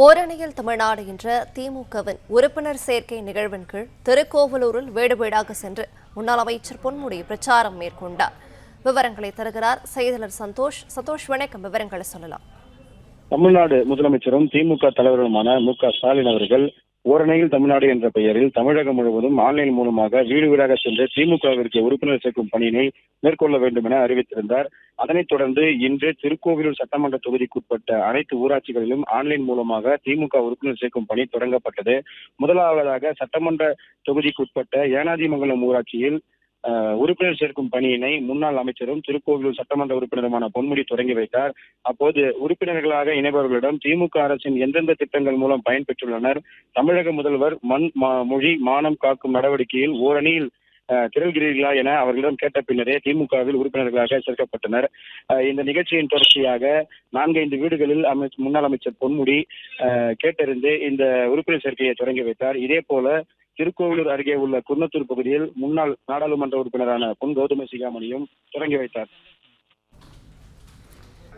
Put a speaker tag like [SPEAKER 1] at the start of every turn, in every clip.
[SPEAKER 1] ஓரணியில் தமிழ்நாடு என்ற திமுகவின் உறுப்பினர் சேர்க்கை நிகழ்வின் கீழ் திருக்கோவலூரில் வீடு வீடாக சென்று முன்னாள் அமைச்சர் பொன்முடி பிரச்சாரம் மேற்கொண்டார். விவரங்களை தருகிறார் செய்தியாளர் சந்தோஷ். வணக்கம், விவரங்களை சொல்லலாம்.
[SPEAKER 2] தமிழ்நாடு முதலமைச்சரும் திமுக தலைவருமான மு.க.ஸ்டாலின் அவர்கள் ஓரணியில் தமிழ்நாடு என்ற பெயரில் தமிழகம் முழுவதும் ஆன்லைன் மூலமாக வீடு வீடாக சென்று திமுகவிற்கு உறுப்பினர் சேர்க்கும் பணியினை மேற்கொள்ள வேண்டும் என அறிவித்திருந்தார். அதனைத் தொடர்ந்து இன்று திருக்கோவிலூர் சட்டமன்ற தொகுதிக்குட்பட்ட அனைத்து ஊராட்சிகளிலும் ஆன்லைன் மூலமாக திமுக உறுப்பினர் சேர்க்கும் பணி தொடங்கப்பட்டது. முதலாவதாக சட்டமன்ற தொகுதிக்குட்பட்ட ஏனாதிமங்கலம் ஊராட்சியில் உறுப்பினர் சேர்க்கும் பணியினை முன்னாள் அமைச்சரும் திருக்கோவிலூர் சட்டமன்ற உறுப்பினருமான பொன்முடி தொடங்கி வைத்தார். அப்போது உறுப்பினர்களாக இணைபவர்களிடம் திமுக அரசின் எந்தெந்த திட்டங்கள் மூலம் பயன்பெற்றுள்ளனர், தமிழக முதல்வர் மொழி மானம் காக்கும் நடவடிக்கையில் ஓரணியில் திரள்கிறீர்களா என அவர்களிடம் கேட்ட பின்னரே திமுகவில் உறுப்பினர்களாக சேர்க்கப்பட்டனர். இந்த நிகழ்ச்சியின் தொடர்ச்சியாக 4-5 வீடுகளில் முன்னாள் அமைச்சர் பொன்முடி கேட்டறிந்து இந்த உறுப்பினர் சேர்க்கையை தொடங்கி வைத்தார். இதே போல திருக்கோவிலூர் அருகே உள்ள குன்னத்தூர் பகுதியில் முன்னாள் நாடாளுமன்ற உறுப்பினரான பொன் கௌதம சிகாமணியும் தொடங்கி வைத்தார்.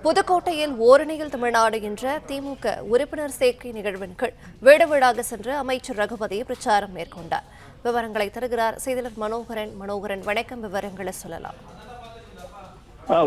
[SPEAKER 1] புதுக்கோட்டையில் ஓரணியில் தமிழ்நாடு என்ற திமுக உறுப்பினர் சேர்க்கை நிகழ்வின் கீழ் வீடு வீடாக சென்று அமைச்சர் ரகுபதி பிரச்சாரம் மேற்கொண்டார். விவரங்களை தருகிறார் செய்தியாளர் மனோகரன். வணக்கம், விவரங்களை சொல்லலாம்.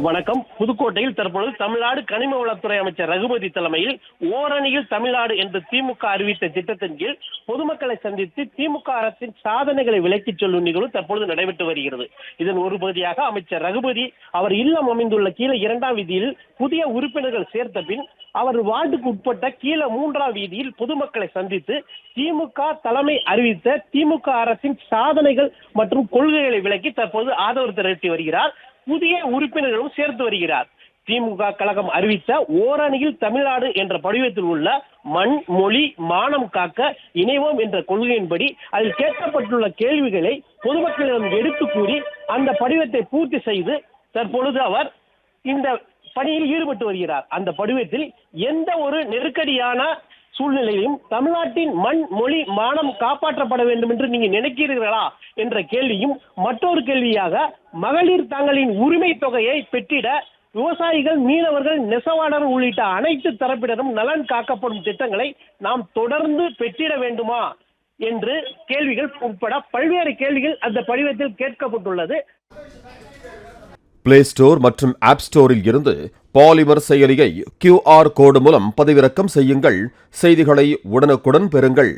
[SPEAKER 3] வணக்கம். புதுக்கோட்டையில் தற்பொழுது தமிழ்நாடு கனிம வளத்துறை அமைச்சர் ரகுபதி தலைமையில் ஓரணியில் தமிழ்நாடு என்று திமுக அறிவித்த திட்டத்தின் கீழ் பொதுமக்களை சந்தித்து திமுக அரசின் சாதனைகளை விளக்கிச் சொல்லும் நிகழ்வு தற்பொழுது நடைபெற்று வருகிறது. இதன் ஒரு பகுதியாக அமைச்சர் ரகுபதி அவர் இல்லம் அமைந்துள்ள கீழே 2ஆம் வீதியில் புதிய உறுப்பினர்கள் சேர்த்த பின் அவர் வார்டுக்கு உட்பட்ட கீழே 3ஆம் வீதியில் பொதுமக்களை சந்தித்து திமுக தலைமை அறிவித்த திமுக அரசின் சாதனைகள் மற்றும் கொள்கைகளை விளக்கி தற்போது ஆதரவு திரட்டி வருகிறார். புதிய உறுப்பினர்களும் சேர்த்து வருகிறார். திமுக கழகம் அறிவித்த ஓரணியில் தமிழ்நாடு என்ற படிவத்தில் உள்ள மண், மொழி, மானம் காக்க இணைவோம் என்ற கொள்கையின்படி அதில் கேட்கப்பட்டுள்ள கேள்விகளை பொதுமக்களிடம் எடுத்து கூறி அந்த படிவத்தை பூர்த்தி செய்து தற்பொழுது அவர் இந்த பணியில் ஈடுபட்டு வருகிறார். அந்த படிவத்தில் எந்த ஒரு நெருக்கடியான சூழ்நிலையிலும் தமிழ்நாட்டின் மண், மொழி, மானம் காப்பாற்றப்பட வேண்டும் என்று நீங்க நினைக்கிறீர்களா என்ற கேள்வியும், மற்றொரு கேள்வியாக மகளிர் தங்களின் உரிமை தொகையை பெற்றிட விவசாயிகள், மீனவர்கள், நெசவாளர் உள்ளிட்ட அனைத்து தரப்பினரும் நலன் காக்கப்படும் திட்டங்களை நாம் தொடர்ந்து பெற்றிட வேண்டுமா என்று கேள்விகள் உட்பட பல்வேறு கேள்விகள் அந்த படிவத்தில் கேட்கப்பட்டுள்ளது.
[SPEAKER 4] பிளே ஸ்டோர் மற்றும் ஆப் ஸ்டோரில் இருந்து பாலிமர் செயலியை QR கோடு மூலம் பதிவிறக்கம் செய்யுங்கள். செய்திகளை உடனுக்குடன் பெறுங்கள்.